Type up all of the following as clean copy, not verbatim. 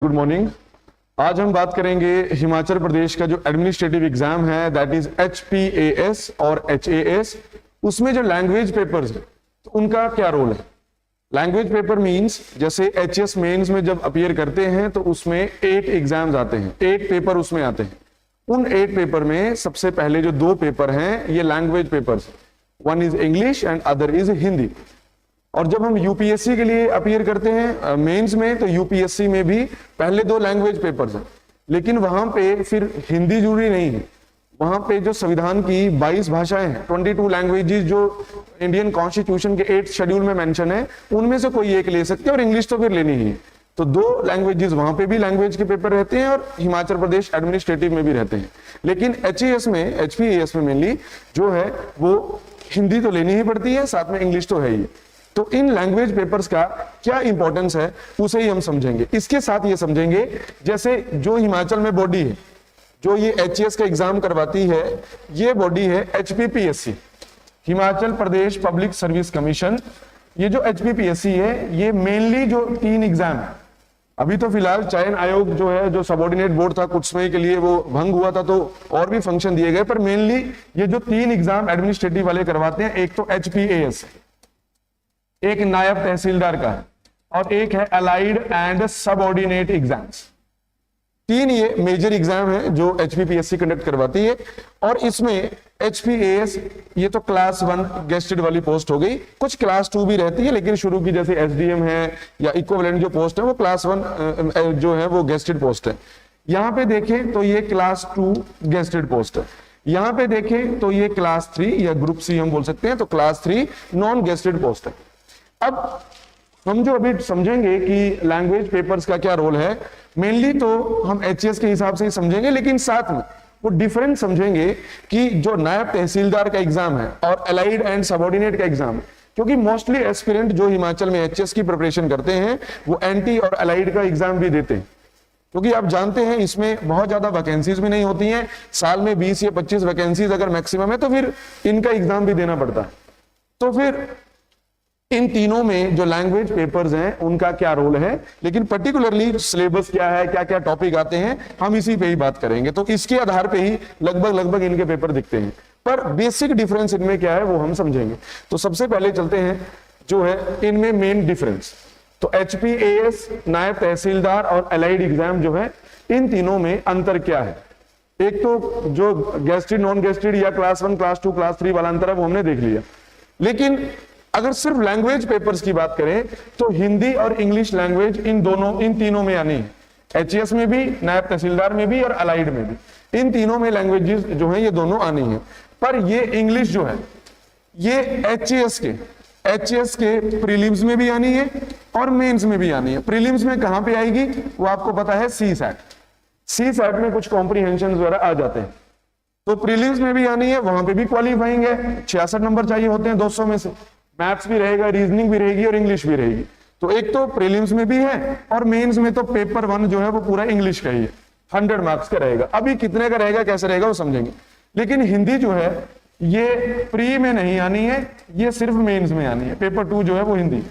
Good morning. आज हम बात करेंगे हिमाचल प्रदेश का जो एडमिनिस्ट्रेटिव एग्जाम है दैट इज HPAS और HAS। उसमें जो लैंग्वेज पेपर्स है तो उनका क्या रोल है। लैंग्वेज पेपर मींस जैसे HS मेंस में जब अपीयर करते हैं तो उसमें 8 एग्जाम्स आते हैं, 8 पेपर उसमें आते हैं। उन 8 पेपर में सबसे पहले जो 2 पेपर हैं ये language papers, one is English and other is Hindi. और जब हम यूपीएससी के लिए अपीयर करते हैं मेंस में तो यूपीएससी में भी पहले 2 लैंग्वेज पेपर्स हैं, लेकिन वहां पे फिर हिंदी जरूरी नहीं है। वहां पे जो संविधान की 22 भाषाएं हैं, 22 लैंग्वेजेस जो इंडियन कॉन्स्टिट्यूशन के 8 शेड्यूल में मेंशन है, उनमें से कोई एक ले सकते हैं और इंग्लिश तो फिर लेनी ही है। तो 2 लैंग्वेजेस वहां पे भी लैंग्वेज के पेपर रहते हैं और हिमाचल प्रदेश एडमिनिस्ट्रेटिव में भी रहते हैं। लेकिन HAS में, HPAS में मेनली जो है वो हिंदी तो लेनी ही पड़ती है, साथ में इंग्लिश तो है ही। तो इन लैंग्वेज पेपर्स का क्या इंपॉर्टेंस है उसे ही हम समझेंगे। इसके साथ ये समझेंगे जैसे जो हिमाचल में बॉडी है जो ये HAS का एग्जाम करवाती है, ये बॉडी है HPPSC, Himachal Pradesh public service commission. ये जो HPPSC है ये मेनली जो 3 एग्जाम है, अभी तो फिलहाल चयन आयोग जो है, जो सबऑर्डिनेट बोर्ड था कुछ समय के लिए वो भंग हुआ था तो और भी फंक्शन दिए गए, पर मेनली ये जो 3 एग्जाम एडमिनिस्ट्रेटिव वाले करवाते हैं, एक तो HPAS, एक नायब तहसीलदार का है और एक है अलाइड एंड सबऑर्डिनेट एग्जाम्स। 3 ये मेजर एग्जाम है जो HPPSC कंडक्ट करवाती है। और इसमें HPAS ये तो क्लास 1 गेस्टेड वाली पोस्ट हो गई, कुछ क्लास 2 भी रहती है, लेकिन शुरू की जैसे SDM है या इक्विवेलेंट जो पोस्ट है वो क्लास 1 जो है वो गेस्टेड पोस्ट है। यहां पे देखें तो ये क्लास 2 गेस्टेड पोस्ट है, यहां पे देखें तो ये क्लास 3 या ग्रुप C हम बोल सकते हैं, तो क्लास 3 नॉन गेस्टेड पोस्ट है। अब हम जो अभी समझेंगे कि लैंग्वेज पेपर्स का क्या रोल है, मेनली तो हम HAS के हिसाब से ही समझेंगे, लेकिन साथ में वो डिफरेंस समझेंगे कि जो नायब तहसीलदार का एग्जाम है और अलाइड एंड सबऑर्डिनेट का एग्जाम है, क्योंकि मोस्टली एस्पिरेंट जो हिमाचल में HAS की प्रिपरेशन करते हैं वो एंटी और अलाइड का एग्जाम भी देते हैं, क्योंकि आप जानते हैं इसमें बहुत ज्यादा वैकेंसीज भी नहीं होती हैं, साल में 20 या 25 वैकेंसीज अगर मैक्सिमम है तो फिर इनका एग्जाम भी देना पड़ता है। तो फिर इन तीनों में जो लैंग्वेज पेपर्स हैं उनका क्या रोल है, लेकिन पर्टिकुलरली सिलेबस क्या है, क्या क्या टॉपिक आते हैं, हम इसी पे ही बात करेंगे। तो इसके आधार पे ही लगभग इनके पेपर दिखते हैं, पर बेसिक डिफरेंस इनमें क्या है वो हम समझेंगे। तो सबसे पहले चलते हैं जो है इनमें मेन डिफरेंस। तो HPAS, नायब तहसीलदार और अलाइड एग्जाम जो है, इन तीनों में अंतर क्या है। एक तो जो गेस्टेड नॉन गेस्टेड या क्लास 1 क्लास 2 क्लास 3 वाला अंतर है वो हमने देख लिया, लेकिन अगर सिर्फ लैंग्वेज पेपर्स की बात करें तो हिंदी और इंग्लिश लैंग्वेज इन तीनों में आनी है, HAS में भी, नायब तहसीलदार में भी और अलाइड में भी। इन तीनों में लैंग्वेजेस जो है ये दोनों आनी है। पर ये इंग्लिश जो है ये HAS के प्रीलिम्स में भी आनी है और मेंस में भी आनी है। प्रीलिम्स में कहां पे आएगी वो आपको पता है, CSAT में कुछ कॉम्प्रीहेंशन वगैरह आ जाते हैं, तो प्रीलिम्स में भी आनी है, वहां पे भी क्वालिफाइंग है, 66 नंबर चाहिए होते हैं 200 में से। मैथ्स भी रहेगा, रीजनिंग भी रहेगी और इंग्लिश भी रहेगी। तो एक तो प्रीलिम्स में भी है और मेंस में तो पेपर 1 जो है वो पूरा इंग्लिश का ही है, 100 मार्क्स का रहेगा। अभी कितने का रहेगा कैसे रहेगा वो समझेंगे। लेकिन हिंदी जो है ये प्री में नहीं आनी है, ये सिर्फ मेंस में आनी है, पेपर 2 जो है वो हिंदी।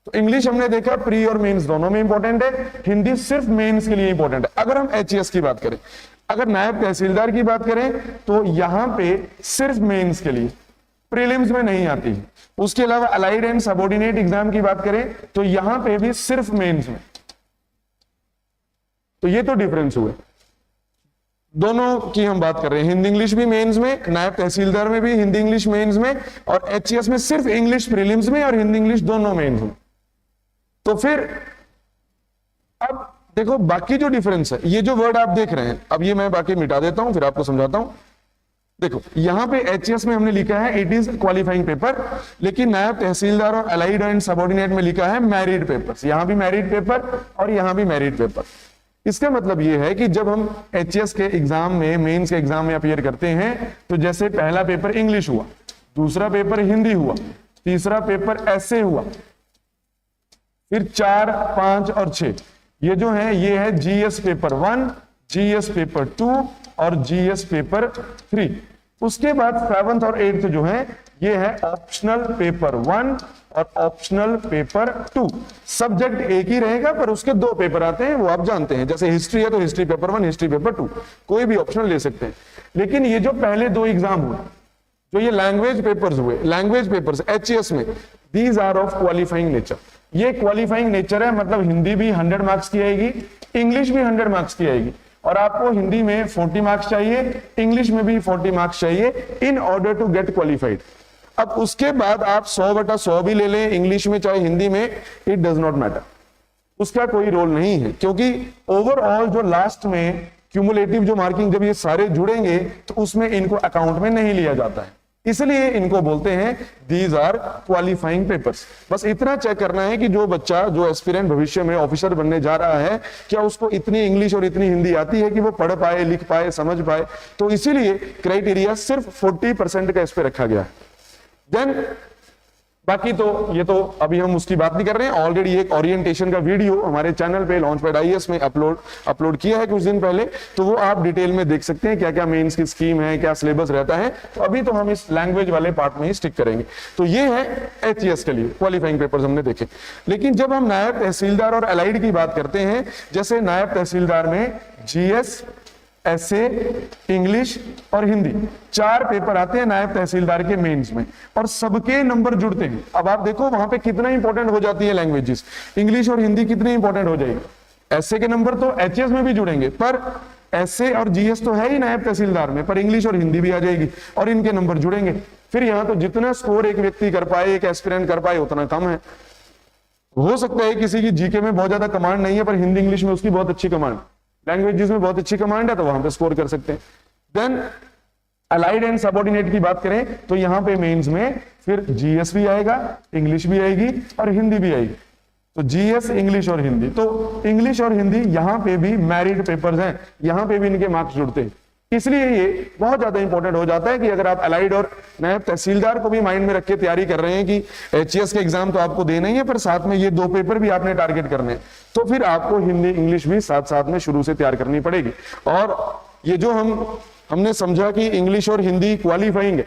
तो इंग्लिश हमने देखा प्री और मेंस दोनों में इंपॉर्टेंट है, हिंदी सिर्फ मेंस के लिए इंपॉर्टेंट है। अगर हम HAS की बात करें, अगर नायब तहसीलदार की बात करें तो यहां पे सिर्फ मेंस के लिए, प्रीलिम्स में नहीं आती है। उसके अलावा अलाइड एंड सबऑर्डिनेट एग्जाम की बात करें तो यहां पे भी सिर्फ मेंस में। तो ये तो डिफरेंस हुए, दोनों की हम बात कर रहे हैं, हिंदी इंग्लिश भी मेंस में, नायब तहसीलदार में भी हिंदी इंग्लिश मेंस में, और HAS में सिर्फ इंग्लिश प्रीलिम्स में और हिंदी इंग्लिश दोनों मेंस में। तो फिर अब देखो बाकी जो डिफरेंस है, ये जो वर्ड आप देख रहे हैं, अब ये मैं बाकी मिटा देता हूं फिर आपको समझाता हूं। देखो यहां पे HAS में हमने लिखा है इट इज क्वालिफाइंग पेपर, लेकिन नायब तहसीलदार और अलाइड एंड सबऑर्डिनेट में लिखा है मैरिड पेपर्स। यहां भी मैरिड पेपर और यहां भी मैरिड पेपर। इसका मतलब यह है कि जब हम HAS के एग्जाम में, मेंस के एग्जाम में अपीयर करते हैं तो जैसे पहला पेपर इंग्लिश हुआ, दूसरा पेपर हिंदी हुआ, तीसरा पेपर ऐसे हुआ, फिर 4, 5 और 6 ये जो है ये है GS पेपर 1, GS पेपर 2 और GS पेपर 3। उसके बाद 7th और 8th जो है ये है ऑप्शनल पेपर 1 और ऑप्शनल पेपर 2। सब्जेक्ट एक ही रहेगा पर उसके 2 पेपर आते हैं, वो आप जानते हैं। जैसे हिस्ट्री है तो हिस्ट्री पेपर 1, हिस्ट्री पेपर 2, कोई भी ऑप्शनल ले सकते हैं। लेकिन ये जो पहले 2 एग्जाम हुए, जो ये लैंग्वेज पेपर्स हुए, लैंग्वेज पेपर्स HAS में, these are of qualifying nature. ये क्वालिफाइंग नेचर है, मतलब हिंदी भी 100 मार्क्स की आएगी, इंग्लिश भी 100 मार्क्स की आएगी, और आपको हिंदी में 40 मार्क्स चाहिए, इंग्लिश में भी 40 मार्क्स चाहिए in order to get qualified. अब उसके बाद आप 100/100 भी ले लें, इंग्लिश में चाहे हिंदी में, इट डज नॉट मैटर, उसका कोई रोल नहीं है, क्योंकि ओवरऑल जो लास्ट में क्यूमुलेटिव जो मार्किंग जब ये सारे जुड़ेंगे तो उसमें इनको अकाउंट में नहीं लिया जाता है, इसलिए इनको बोलते हैं दीज आर क्वालिफाइंग पेपर्स। बस इतना चेक करना है कि जो बच्चा, जो एस्पिरेंट भविष्य में ऑफिसर बनने जा रहा है, क्या उसको इतनी इंग्लिश और इतनी हिंदी आती है कि वो पढ़ पाए, लिख पाए, समझ पाए। तो इसीलिए क्राइटेरिया सिर्फ 40% का इस पे रखा गया है। देन बाकी तो ये तो अभी हम उसकी बात नहीं कर रहे हैं, ऑलरेडी एक ओरिएंटेशन का वीडियो हमारे चैनल पे लॉन्चपैड IAS में अपलोड किया है कुछ दिन पहले, तो वो आप डिटेल में देख सकते हैं क्या क्या मेंस की स्कीम है, क्या सिलेबस रहता है। तो अभी तो हम इस लैंग्वेज वाले पार्ट में ही स्टिक करेंगे। तो ये है HAS के लिए क्वालिफाइंग पेपर्स हमने देखे। लेकिन जब हम नायब तहसीलदार और अलाइड की बात करते हैं, जैसे नायब तहसीलदार में GS, SA, इंग्लिश और हिंदी 4 पेपर आते हैं नायब तहसीलदार के मेंस में, और सबके नंबर जुड़ते हैं। अब आप देखो वहां पे कितना इंपॉर्टेंट हो जाती है लैंग्वेजेस, इंग्लिश और हिंदी कितनी इंपॉर्टेंट हो जाएगी। SA के नंबर तो HAS में भी जुड़ेंगे, पर SA और GS तो है ही नायब तहसीलदार में, पर इंग्लिश और हिंदी भी आ जाएगी और इनके नंबर जुड़ेंगे। फिर यहाँ तो जितना स्कोर एक व्यक्ति कर पाए, एक एस्पिरेंट कर पाए, उतना कम है। हो सकता है किसी की जीके में बहुत ज्यादा कमांड नहीं है, पर हिंदी इंग्लिश में उसकी बहुत अच्छी कमांड, लैंग्वेजेस में बहुत अच्छी कमांड है, तो वहां पे स्कोर कर सकते हैं। देन अलाइड एंड सबऑर्डिनेट की बात करें तो यहां पे मेंस में फिर GS भी आएगा, इंग्लिश भी आएगी और हिंदी भी आएगी। तो GS, इंग्लिश और हिंदी, तो इंग्लिश और हिंदी यहां पे भी मैरिड पेपर्स हैं, यहां पे भी इनके मार्क्स जुड़ते हैं। इसलिए ये बहुत ज्यादा इंपॉर्टेंट हो जाता है कि अगर आप अलाइड और नायब तहसीलदार को भी माइंड में रख के तैयारी कर रहे हैं कि HAS के एग्जाम तो आपको देना ही है, पर साथ में ये 2 पेपर भी आपने टारगेट करने हैं, तो फिर आपको हिंदी इंग्लिश भी साथ साथ में शुरू से तैयार करनी पड़ेगी। और ये जो हमने समझा कि इंग्लिश और हिंदी क्वालिफाइंग है,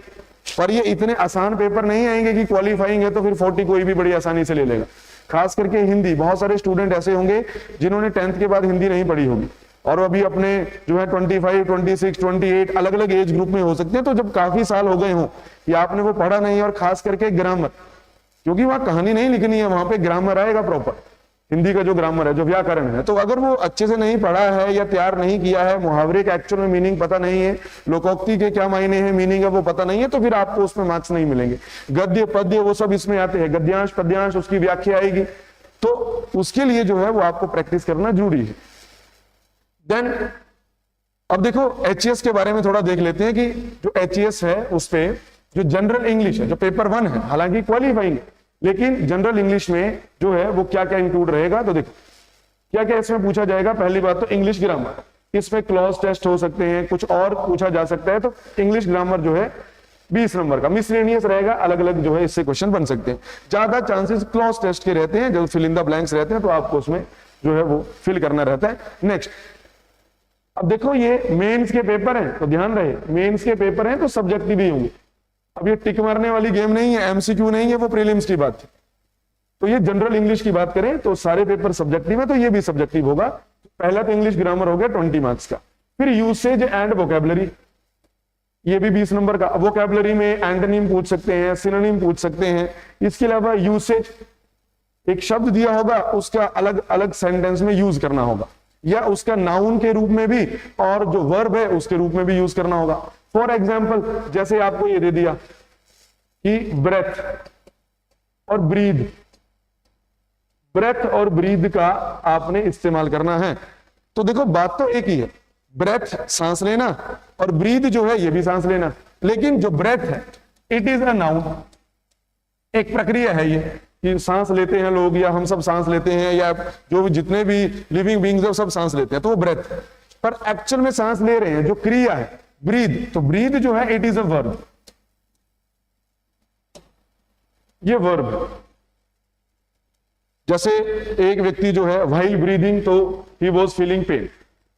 पर ये इतने आसान पेपर नहीं आएंगे कि क्वालिफाइंग है तो फिर 40 कोई भी बड़ी आसानी से ले लेगा। खास करके हिंदी, बहुत सारे स्टूडेंट ऐसे होंगे जिन्होंने 10th के बाद हिंदी नहीं पढ़ी होगी और अभी अपने जो है 25, 26, 28 अलग अलग एज ग्रुप में हो सकते हैं। तो जब काफी साल हो गए हों या आपने वो पढ़ा नहीं, और खास करके ग्रामर, क्योंकि वहां कहानी नहीं लिखनी है, वहां पे ग्रामर आएगा प्रॉपर, हिंदी का जो ग्रामर है, जो व्याकरण है, तो अगर वो अच्छे से नहीं पढ़ा है या तैयार नहीं किया है, मुहावरे का एक्चुअल में मीनिंग पता नहीं है, लोकोक्ति के क्या मायने हैं, मीनिंग है वो पता नहीं है, तो फिर आपको उसमें मार्क्स नहीं मिलेंगे। गद्य पद्य वो सब इसमें आते हैं, गद्यांश पद्यांश उसकी व्याख्या आएगी, तो उसके लिए जो है वो आपको प्रैक्टिस करना जरूरी है। देन अब देखो HAS के बारे में थोड़ा देख लेते हैं कि जो HAS है उस पे जो जनरल इंग्लिश है, जो पेपर 1 है, हालांकि क्वालिफाइंग है, लेकिन जनरल इंग्लिश में जो है वो क्या क्या इंक्लूड रहेगा। तो देखो क्या क्या इसमें पूछा जाएगा। पहली बात तो इंग्लिश ग्रामर, इसमें क्लॉज टेस्ट हो सकते हैं, कुछ और पूछा जा सकता है। तो इंग्लिश ग्रामर जो है 20 नंबर का मिसलेनियस रहेगा, अलग अलग जो है इससे क्वेश्चन बन सकते हैं। ज्यादा चांसेस क्लॉज टेस्ट के रहते हैं, जो फिल इन द ब्लैंक्स रहते हैं, तो आपको उसमें जो है वो फिल करना रहता है। नेक्स्ट, अब देखो ये मेंस के पेपर हैं, तो ध्यान रहे मेंस के पेपर हैं तो सब्जेक्टिव भी होंगे। अब ये टिक मारने वाली गेम नहीं है, MCQ नहीं है, वो प्रीलिम्स की बात थी। तो ये जनरल इंग्लिश की बात करें तो सारे पेपर सब्जेक्टिव है, तो ये भी सब्जेक्टिव होगा। पहला तो इंग्लिश ग्रामर हो गया 20 मार्क्स का। फिर यूसेज एंड वोकैबुलरी, ये भी 20 नंबर का। वोकैबुलरी में एंटोनिम पूछ सकते हैं, सिनोनिम पूछ सकते हैं। इसके अलावा यूसेज, एक शब्द दिया होगा उसका अलग अलग सेंटेंस में यूज करना होगा, या उसका नाउन के रूप में भी और जो वर्ब है उसके रूप में भी यूज करना होगा। फॉर एग्जाम्पल, जैसे आपको ये दे दिया कि ब्रेथ और ब्रीद, ब्रेथ और ब्रीद का आपने इस्तेमाल करना है। तो देखो बात तो एक ही है, ब्रेथ सांस लेना और ब्रीद जो है ये भी सांस लेना, लेकिन जो ब्रेथ है इट इज अ नाउन, एक प्रक्रिया है ये कि सांस लेते हैं लोग, या हम सब सांस लेते हैं, या जो भी जितने भी लिविंग बीइंग्स है सब सांस लेते हैं, तो वो ब्रेथ। पर एक्चुअल में सांस ले रहे हैं जो क्रिया है ब्रीद, तो ब्रीद जो है इट इज अ वर्ब, ये वर्ब। जैसे एक व्यक्ति जो है व्हाइल ब्रीदिंग तो ही वाज फीलिंग पेन,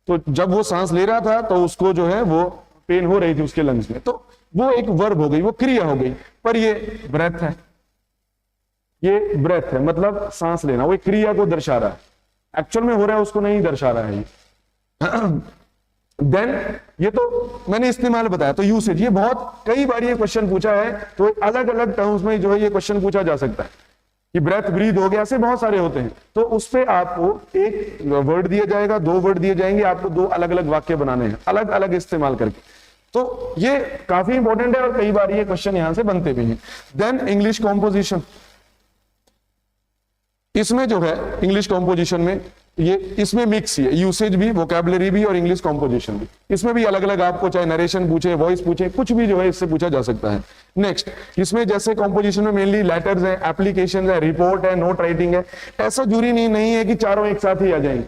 तो जब वो सांस ले रहा था तो उसको जो है वो पेन हो रही थी उसके लंग्स में, तो वो एक वर्ब हो गई, वो क्रिया हो गई, पर ये ब्रेथ है। ये ब्रेथ है, मतलब सांस लेना, वो एक क्रिया को दर्शा रहा है, एक्चुअल में हो रहा है उसको नहीं दर्शा रहा है ये। देन ये तो मैंने इस्तेमाल बताया, तो यूसेज, ये बहुत कई बार ये क्वेश्चन पूछा है, तो अलग अलग टर्म्स में जो है ये क्वेश्चन पूछा जा सकता है कि ब्रेथ ब्रीथ हो गया, ऐसे बहुत सारे होते हैं। तो उस पे आपको एक वर्ड दिया जाएगा, दो वर्ड दिए जाएंगे, आपको दो अलग अलग वाक्य बनाने हैं अलग अलग इस्तेमाल करके। तो ये काफी इंपॉर्टेंट है और कई बार ये क्वेश्चन यहां से बनते भी हैं। देन इंग्लिश कॉम्पोजिशन, इसमें जो है इंग्लिश कॉम्पोजिशन में ये इसमें मिक्स है, यूसेज भी, वोकैबुलरी भी और इंग्लिश कॉम्पोजिशन भी। इसमें भी अलग अलग आपको चाहे नरेशन पूछे, वॉइस पूछे, कुछ भी जो है इससे पूछा जा सकता है। नेक्स्ट, इसमें जैसे कॉम्पोजिशन में मेनली लेटर्स है, एप्लीकेशन है, रिपोर्ट है, नोट राइटिंग है, ऐसा जरूरी नहीं है कि चारों एक साथ ही आ जाएंगे,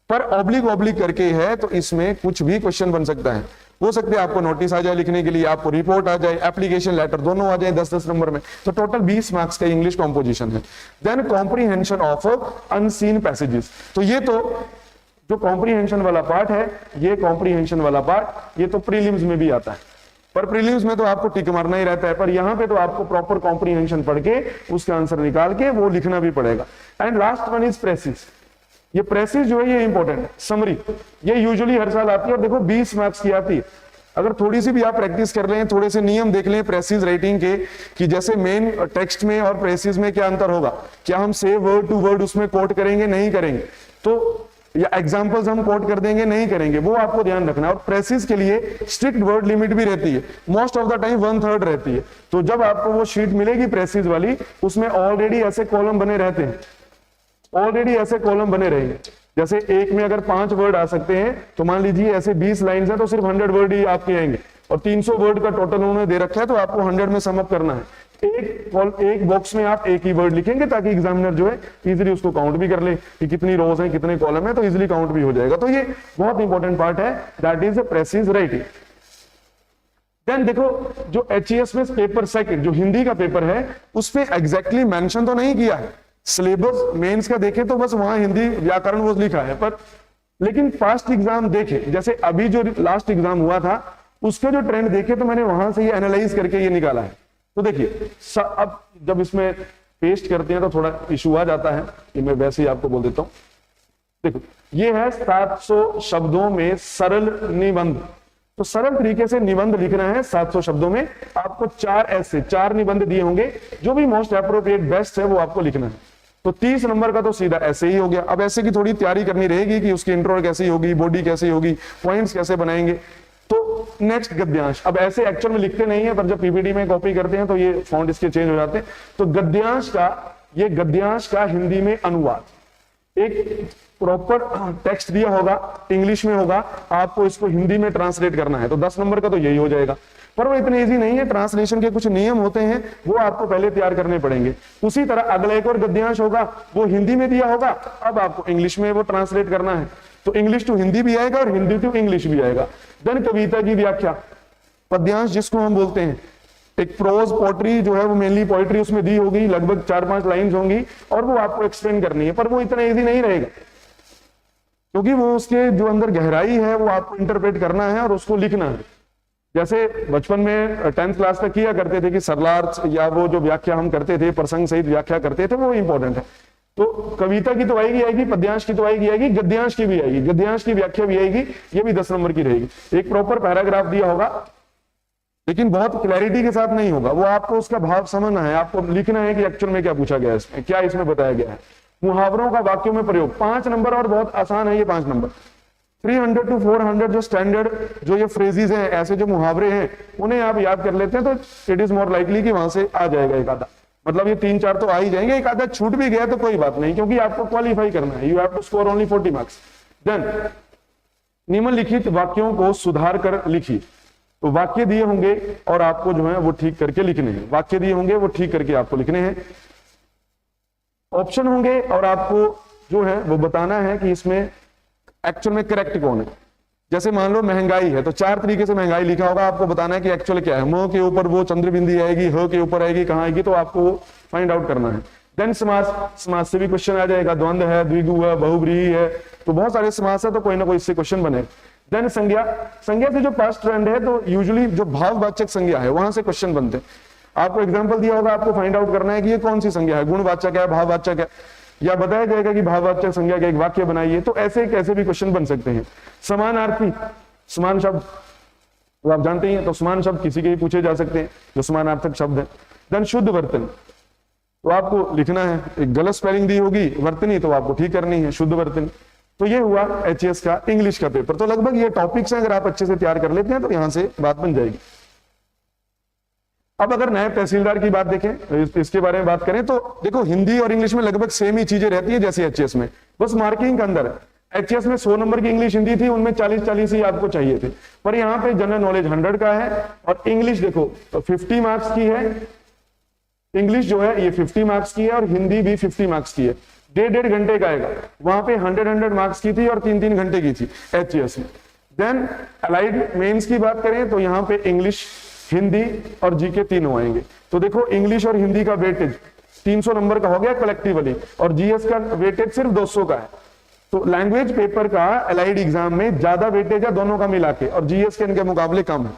पर ऑब्लिक ऑब्लिक करके है, तो इसमें कुछ भी क्वेश्चन बन सकता है। हो सकते हैं आपको नोटिस आ जाए लिखने के लिए, आपको रिपोर्ट आ जाए, एप्लीकेशन लेटर दोनों आ जाए 10-10 नंबर में, तो टोटल 20 मार्क्स का इंग्लिश कॉम्पोजिशन है। Then comprehension of unseen passages, तो ये तो जो कॉम्प्रीहेंशन वाला पार्ट है, ये कॉम्प्रीहेंशन वाला पार्ट ये तो प्रीलिम्स में भी आता है, पर प्रीलिम्स में तो आपको टिक मारना ही रहता है, पर यहां पे तो आपको प्रॉपर कॉम्प्रीहेंशन पढ़ के उसका आंसर निकाल के वो लिखना भी पड़ेगा। And last one is precious, ये प्रेसिस जो है ये इंपॉर्टेंट है। समरी, ये यूजुअली हर साल आती है और देखो 20 मार्क्स की आती है। अगर थोड़ी सी भी आप प्रैक्टिस कर लें, थोड़े से नियम देख लें प्रेसिस राइटिंग के, कि जैसे मेन टेक्स्ट में और प्रेसिस में क्या अंतर होगा, क्या हम सेव वर्ड टू वर्ड उसमें कोट करेंगे, नहीं करेंगे, तो या एग्जांपल्स हम कोट कर देंगे, नहीं करेंगे, वो आपको ध्यान रखना है। और प्रेसिस के लिए स्ट्रिक्ट वर्ड लिमिट भी रहती है, मोस्ट ऑफ द टाइम 1/3 रहती है। तो जब आपको वो शीट मिलेगी प्रेसिस वाली, उसमें ऑलरेडी ऐसे कॉलम बने रहते हैं, ऑलरेडी ऐसे कॉलम बने रहेंगे। जैसे एक में अगर 5 वर्ड आ सकते हैं, तो मान लीजिए ऐसे 20 लाइन है, तो सिर्फ 100 वर्ड ही आपके आएंगे, और 300 वर्ड का टोटल उन्होंने दे रखा है, तो आपको 100 में सम अप करना है। एक बॉक्स में आप एक ही वर्ड लिखेंगे, ताकि एग्जामिनर जो है इजीली उसको काउंट भी कर ले कि कितनी रोज हैं, कितने कॉलम है, तो इजीली काउंट भी हो जाएगा। तो ये बहुत इंपॉर्टेंट पार्ट है, दैट इज प्रेसिस राइटिंग। देन देखो, जो HES में पेपर सेकंड जो हिंदी का पेपर है, उसमें एग्जैक्टली मेंशन तो नहीं किया है, सिलेबस मेंस का देखें तो बस वहां हिंदी व्याकरण वो लिखा है, पर लेकिन पास्ट एग्जाम देखे, जैसे अभी जो लास्ट एग्जाम हुआ था उसके जो ट्रेंड देखे, तो मैंने वहां से ये एनालाइज करके ये निकाला है। तो देखिए, अब जब इसमें पेस्ट करते हैं तो थोड़ा इशू आ जाता है, ये मैं वैसे ही आपको बोल देता हूं। देखो, ये है 700 शब्दों में सरल निबंध, तो सरल तरीके से निबंध लिखना है 700 शब्दों में। आपको 4 निबंध दिए होंगे, जो भी मोस्ट एप्रोप्रिएट बेस्ट है वो आपको लिखना है। तो 30 नंबर का तो सीधा ऐसे ही हो गया। अब ऐसे की थोड़ी तैयारी करनी रहेगी कि उसकी इंट्रो कैसी होगी, बॉडी कैसी होगी, पॉइंट्स कैसे बनाएंगे। तो नेक्स्ट गद्यांश, अब ऐसे एक्चुअल में लिखते नहीं है, पर जब पीपीटी में कॉपी करते हैं तो ये फॉन्ट इसके चेंज हो जाते हैं। तो गद्यांश का हिंदी में अनुवाद, एक प्रॉपर टेक्स्ट दिया होगा, इंग्लिश में होगा, आपको इसको हिंदी में ट्रांसलेट करना है, तो 10 नंबर का तो यही हो जाएगा। पर वो इतने इजी नहीं है, ट्रांसलेशन के कुछ नियम होते हैं, वो आपको पहले तैयार करने पड़ेंगे। उसी तरह अगला एक और गद्यांश होगा, वो हिंदी में दिया होगा, अब आपको इंग्लिश में वो ट्रांसलेट करना है, तो इंग्लिश टू हिंदी भी आएगा और हिंदी टू इंग्लिश भी आएगा। देन कविता की व्याख्या, पद्यांश जिसको हम बोलते हैं, एक प्रोज पोएट्री जो है वो मेनली पोएट्री उसमें दी होगी, लगभग 4-5 लाइन्स होंगी, और वो आपको एक्सप्लेन करनी है, पर वो इतना इजी नहीं रहेगा, क्योंकि वो उसके जो अंदर गहराई है वो आपको इंटरप्रेट करना है और उसको लिखना है। जैसे बचपन में 10th क्लास तक किया करते थे कि सरलार्थ या वो जो व्याख्या हम करते थे, प्रसंग सहित व्याख्या करते थे, वो इंपॉर्टेंट है। तो कविता की तो आएगी, पद्यांश की तो आएगी, गद्यांश की भी आएगी, गद्यांश की व्याख्या भी आएगी, ये भी 10 नंबर की रहेगी। एक प्रॉपर पैराग्राफ दिया होगा, लेकिन बहुत क्लैरिटी के साथ नहीं होगा, वो आपको उसका भाव समझना है, आपको लिखना है कि एक्चुअल में क्या पूछा गया है, इसमें क्या इसमें बताया गया है। मुहावरों का वाक्यों में प्रयोग 5 नंबर, और बहुत आसान है ये 5 नंबर। 300 to 400 जो स्टैंडर्ड जो ये फ्रेजेस हैं, ऐसे जो मुहावरे हैं, उन्हें आप याद कर लेते हैं तो इट इज मोर लाइकली कि वहां से आ जाएगा एक आधा, मतलब ये 3-4 तो आ ही जाएंगे, एक आधा छूट भी गया तो कोई बात नहीं, क्योंकि आपको क्वालिफाई करना है, you have to score only 40 marks. Then निम्नलिखित वाक्यों को सुधार कर लिखिए, तो वाक्य दिए होंगे और आपको जो है वो ठीक करके लिखने हैं, वाक्य दिए होंगे वो ठीक करके आपको लिखने हैं। ऑप्शन होंगे और आपको जो है वो बताना है कि इसमें एक्चुअल में करेक्ट कौन है। जैसे मान लो महंगाई है, तो 4 तरीके से महंगाई लिखा होगा, आपको बताना है कि एक्चुअल क्या है। म के ऊपर वो चंद्र बिंदी आएगी, ह के ऊपर आएगी, कहां आएगी, तो आपको फाइंड आउट करना है। देन समास से भी क्वेश्चन आ जाएगा, द्वंद्व है, द्विगु है, बहुब्रीहि है, तो बहुत सारे समास है, तो कोई ना कोई इससे क्वेश्चन बनेगा। देन संज्ञा से जो पास्ट ट्रेंड है, तो यूजुअली जो भाववाचक संज्ञा है वहां से क्वेश्चन बनते हैं। आपको एग्जाम्पल दिया होगा, आपको फाइंड आउट करना है कि ये कौन सी संज्ञा है, गुणवाचक है, भाववाचक है, या बताया जाएगा कि भाववाचक संज्ञा का एक वाक्य बनाइए। तो ऐसे कैसे भी क्वेश्चन बन सकते हैं। समानार्थी, समान शब्द तो आप जानते ही हैं, तो समान शब्द किसी के भी पूछे जा सकते हैं जो समानार्थक शब्द है। देन शुद्ध वर्तन, तो आपको लिखना है, एक गलत स्पेलिंग दी होगी वर्तनी तो आपको ठीक करनी है, शुद्ध वर्तनी। तो ये हुआ एचएएस का इंग्लिश का पेपर। तो लगभग ये टॉपिक्स हैं, अगर आप अच्छे से तैयार कर लेते हैं तो यहां से बात बन जाएगी। अब अगर नायब तहसीलदार की बात देखें, इसके बारे में बात करें तो देखो हिंदी और इंग्लिश में लगभग सेम ही चीजें रहती है जैसे एचएएस में, बस मार्किंग का अंदर है। एचएएस में 100 नंबर की इंग्लिश हिंदी थी, उनमें 40-40 ही आपको चाहिए थे, पर यहाँ पे जनरल नॉलेज 100 का है और इंग्लिश देखो तो 50 मार्क्स की है। इंग्लिश जो है ये 50 मार्क्स की है और हिंदी भी 50 मार्क्स की है, 1.5 घंटे का आएगा। वहां पे 100 मार्क्स की थी और 3-3 घंटे की थी एचएएस में। देन अलाइड मेंस की बात करें तो यहाँ पे इंग्लिश, हिंदी और जीके तीनों आएंगे। तो देखो इंग्लिश और हिंदी का वेटेज 300 नंबर का हो गया कलेक्टिवली, और जीएस का वेटेज सिर्फ 200 का है। तो लैंग्वेज पेपर का अलाइड एग्जाम में ज्यादा वेटेज है दोनों का मिला के, और जीएस के इनके मुकाबले कम है।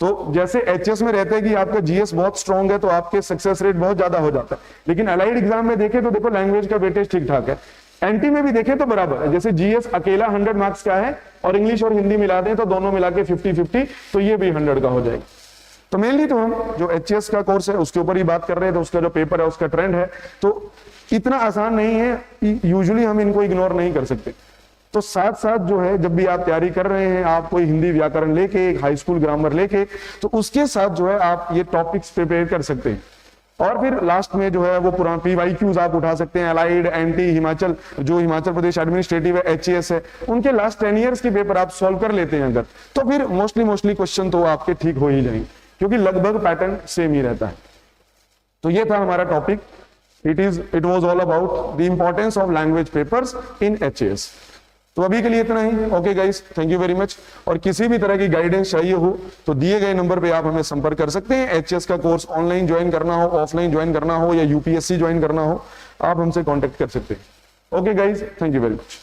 तो जैसे एचएस में रहते हैं कि आपका जीएस बहुत स्ट्रांग है तो आपके सक्सेस रेट बहुत ज्यादा हो जाता है, लेकिन अलाइड एग्जाम में देखें तो देखो लैंग्वेज का वेटेज ठीक ठाक है। एनटी में भी देखें तो बराबर है, जैसे जीएस अकेला 100 मार्क्स का है और इंग्लिश और हिंदी मिला दें तो दोनों मिला के 50-50, तो ये भी 100 का हो जाएगा। तो मेनली तो हम जो एचएएस का कोर्स है उसके ऊपर ही बात कर रहे हैं, तो उसका जो पेपर है उसका ट्रेंड है, तो इतना आसान नहीं है, यूजुअली हम इनको इग्नोर नहीं कर सकते। तो साथ साथ जो है जब भी आप तैयारी कर रहे हैं, आप कोई हिंदी व्याकरण लेके, एक हाई स्कूल ग्रामर लेके, तो उसके साथ जो है आप ये टॉपिक्स प्रिपेयर कर सकते हैं। और फिर लास्ट में जो है वो पुराना पीवाईक्यूज आप उठा सकते हैं, अलाइड, एनटी, हिमाचल, जो हिमाचल प्रदेश एडमिनिस्ट्रेटिव है, एचएएस है, उनके लास्ट 10 ईयर्स के पेपर आप सॉल्व कर लेते हैं अगर, तो फिर मोस्टली क्वेश्चन तो आपके ठीक हो ही जाएंगे, क्योंकि लगभग पैटर्न सेम ही रहता है। तो ये था हमारा topic. It was all about the importance of language papers in HAS. तो अभी के लिए इतना ही। Okay guys, thank you very much. और किसी भी तरह की गाइडेंस चाहिए हो तो दिए गए नंबर पे आप हमें संपर्क कर सकते हैं। एचएएस का कोर्स ऑनलाइन ज्वाइन करना हो, ऑफलाइन ज्वाइन करना हो या यूपीएससी ज्वाइन करना हो, आप हमसे कॉन्टेक्ट कर सकते हैं। Okay guys, thank you very much.